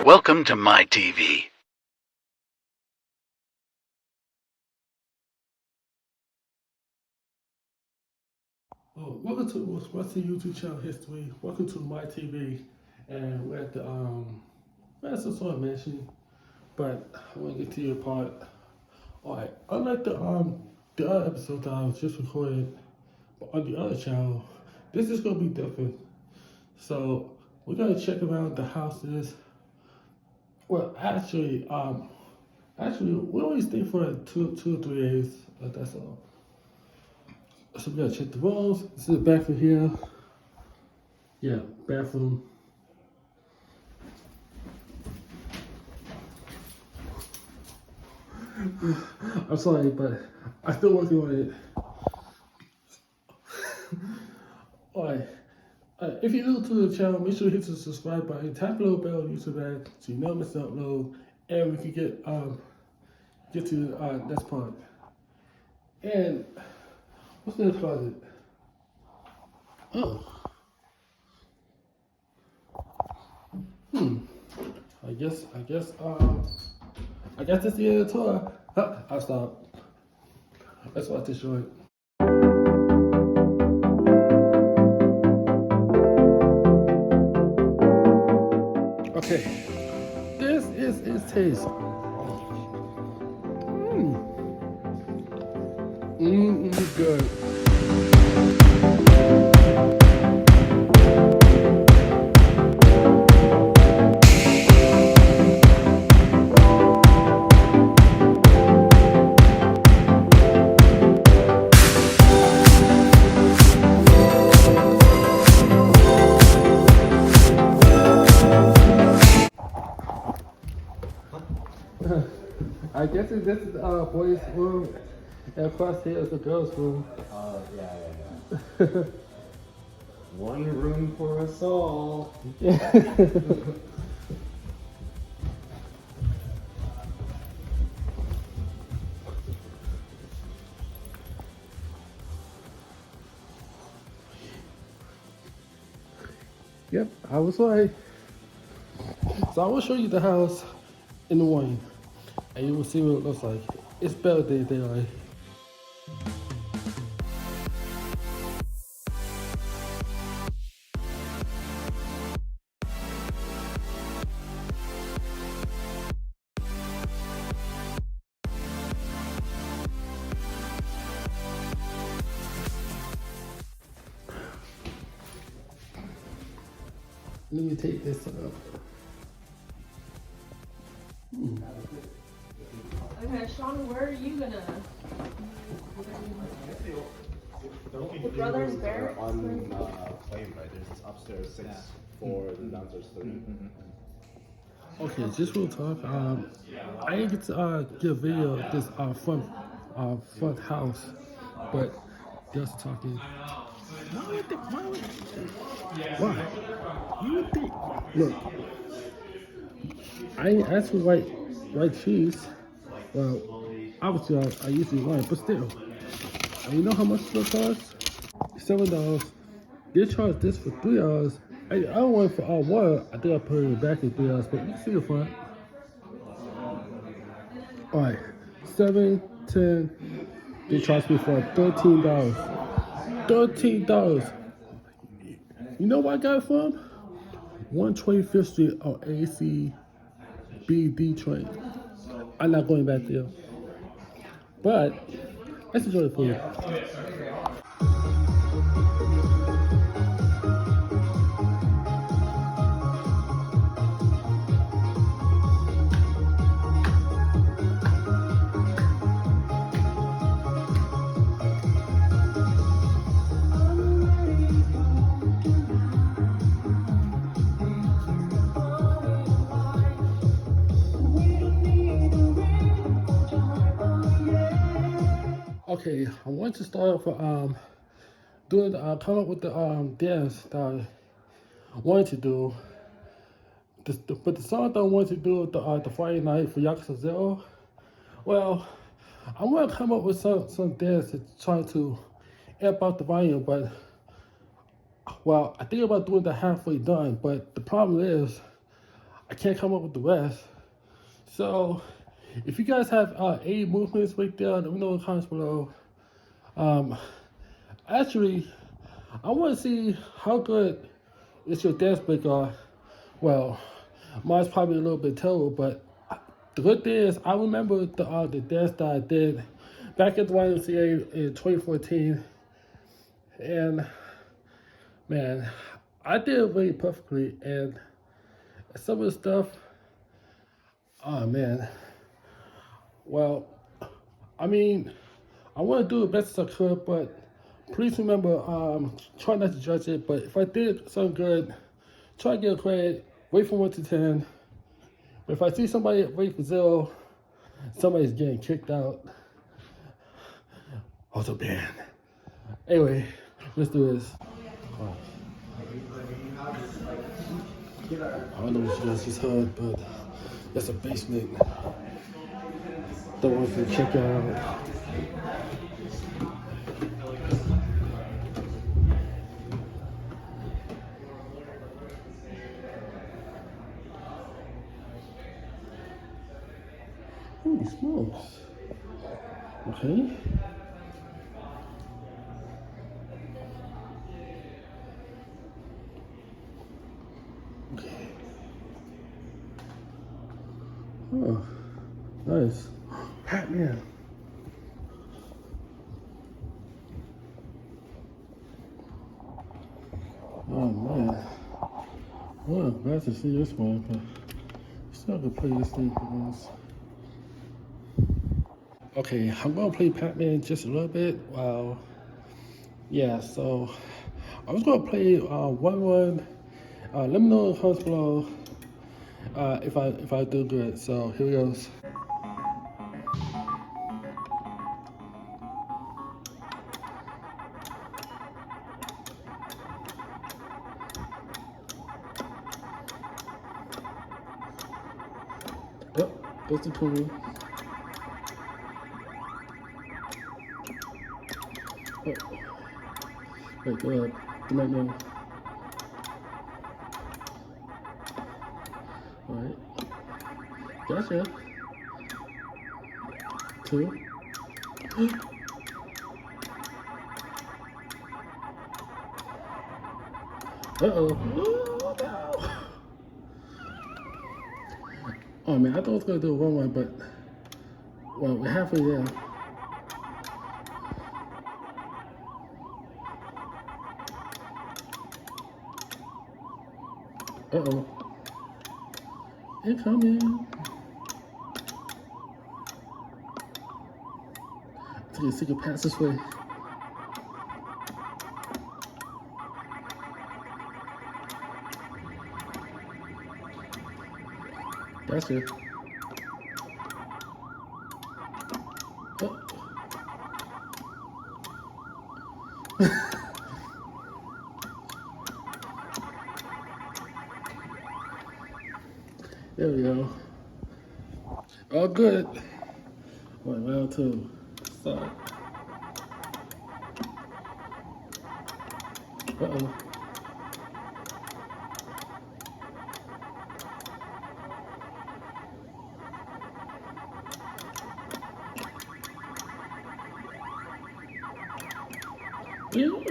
Welcome to my TV. Welcome to what's the YouTube channel history. Welcome to my TV, and we're at the we're at some sort of mansion, but I want to get to your part. All right, unlike the other episode that I was just recorded on the other channel, this is gonna be different. So we're gonna check around the houses. Well, actually, we only stay for two or 3 days. That's all. So we gotta check the rooms. This is the bathroom here. Yeah, bathroom. I'm sorry, but I'm still working on it. Alright. If you're new to the channel, make sure you hit the subscribe button, tap the little bell on YouTube ad so you never miss an upload, and we can get to the next part. And what's in the closet? Oh. I guess this is the end of the tour. I'll stop. Let's watch this short. Okay, this is its taste. Good. I guess this is boys' room, and across here is the girls' room. Yeah. One room for us all. Yep, I was right. So I will show you the house in the morning, and you will see what it looks like. It's better than daylight. Let me take this up. Okay, Sean, where are you gonna? The brothers Barrett? On plane, right? There's this upstairs 6 for the downstairs 3. Okay, just real talk. I didn't get to get a video of this front house, but just talking. Why? You would think. Look, I ain't asked for white cheese. Well, obviously I usually white, but still. And you know how much it costs? $7. They charge this for $3. I don't want it for water. I think I put it in the back at $3, but you can see the front. Alright, 7, 10. They charged me for $13. $13. You know where I got it from? 125th Street on ACBD train. I'm not going back there. But let's enjoy the food. Okay, I want to start off with come up with the dance that I wanted to do. But the song that I wanted to do the Friday night for Yakuza 0, well, I want to come up with some dance to try to amp out the volume, but well, I think about doing the halfway done, but the problem is I can't come up with the rest. So, if you guys have 8 movements right there, let me know in the comments below. Actually, I want to see how good is your dance break are. Well, mine's probably a little bit terrible, but the good thing is I remember the dance that I did back at the YMCA in 2014, and man, I did it really perfectly. And some of the stuff, oh man, well, I mean, I want to do the best as I could, but please remember, try not to judge it. But if I did something good, try to get a credit. Wait from 1 to 10. But if I see somebody wait for 0, somebody's getting kicked out. Also banned. Anyway, let's do this. I don't know what you guys just heard, but that's a basement. Don't want you to check out. Holy smokes. Okay. Okay. Oh, nice. Batman. Oh man. Well, I'm glad to see this one, but still gonna play this thing for this. Okay, I'm gonna play Pac-Man just a little bit. Wow. Yeah, so I was gonna play 1-1. Let me know in the comments below if I do good. So here goes. Yep, that's the cool. Oh. Wait, go ahead. You might know. Alright. Gotcha. 2. Uh-oh. Oh, no. Oh man, I thought I was gonna do a 1-1, but well, we're halfway there. Uh-oh. Incoming. Take a secret pass this way. Gotcha. Oh. There we go. All good. Round 2. Start. Uh-oh. Ew.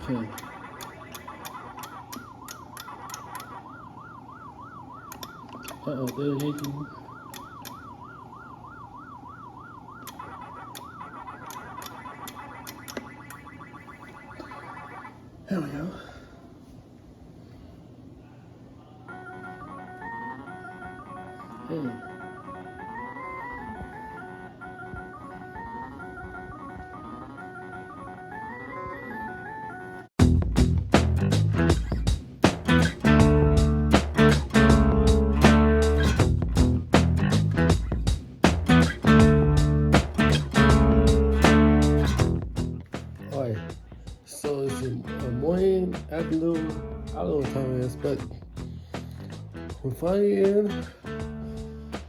Okay. Uh-oh, they're yanking. There we go. Hey. Alright, afternoon. I don't know what time it is, but we're finally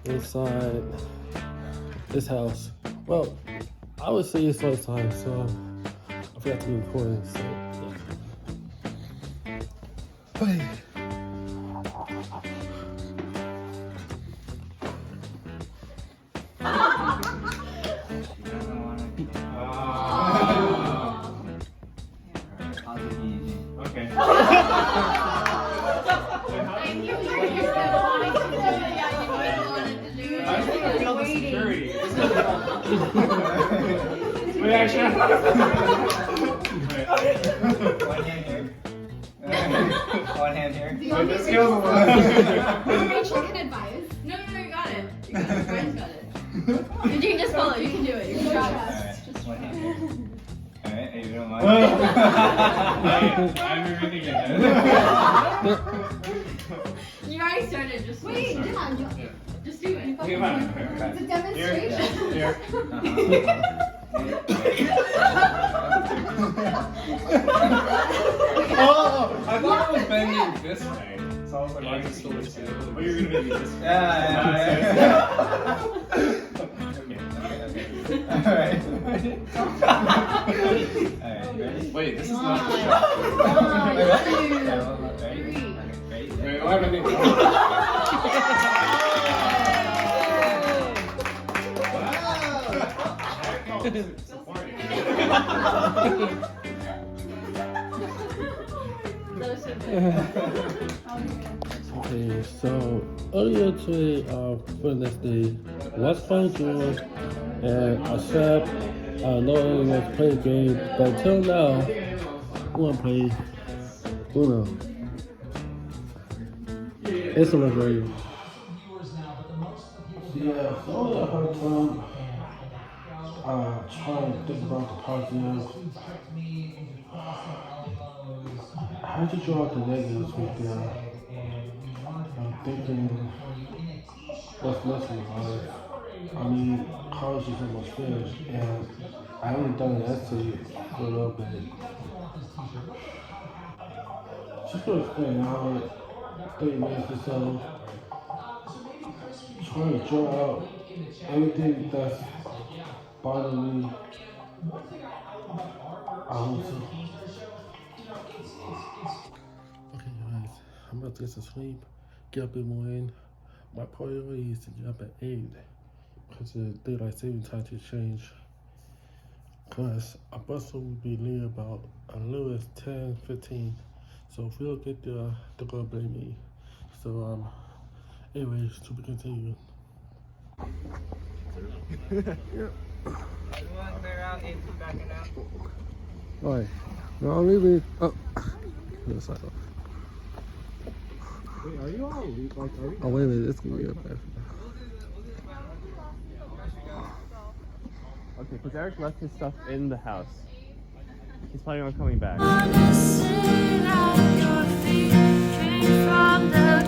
inside this house. Well, I would say it's lunchtime, so I forgot to be recording. So, yeah. Okay. I knew you were wanting to do it. Yeah, you wanted to do it. I just want to feel the security. Wait, actually. One hand here. One hand here. Wait, this feels a little. Rachel can advise. No, you got it. You got it. Brian's got it. You can just follow. You can do it. You can try it. Alright, one hand here. Alright, you don't mind? I'm reading it. You already started. Just wait. Just do it. Come on. It's a demonstration. Here. Oh, I thought it was bending this way. So I was like, why is it still this way? But you're gonna be this way. Yeah. Alright. Alright, ready? Wait, this is not the shot. Ready? Three. Ready? Wait, what happened? It's a party. Okay, so earlier today, for the next day, was playing George, and I said knowing was playing a game, but until now, we want to play Uno. It's a great. Yeah, so I had time trying to think about the positives. How did you draw out the negatives with them? I'm thinking what's missing in life. I mean, college is almost finished, and I haven't done an essay for a little bit. Just to explain how 30 minutes or so, trying to draw out everything that's bothering me. Okay, guys, I'm about to get some sleep, get up in the morning. My priority is to get up at 8 because the daylight saving time to change. Because our bus will be leaving about as little as 10:15. So if we don't get there, they're gonna blame me. So anyways, to be continued. Everyone clear out, Aiden backing out. Alright, now I'm leaving. Oh, this side. Wait, are you all like, are you? Oh wait a minute, it's gonna be up there. Okay, because Eric left his stuff in the house. He's planning on coming back. From the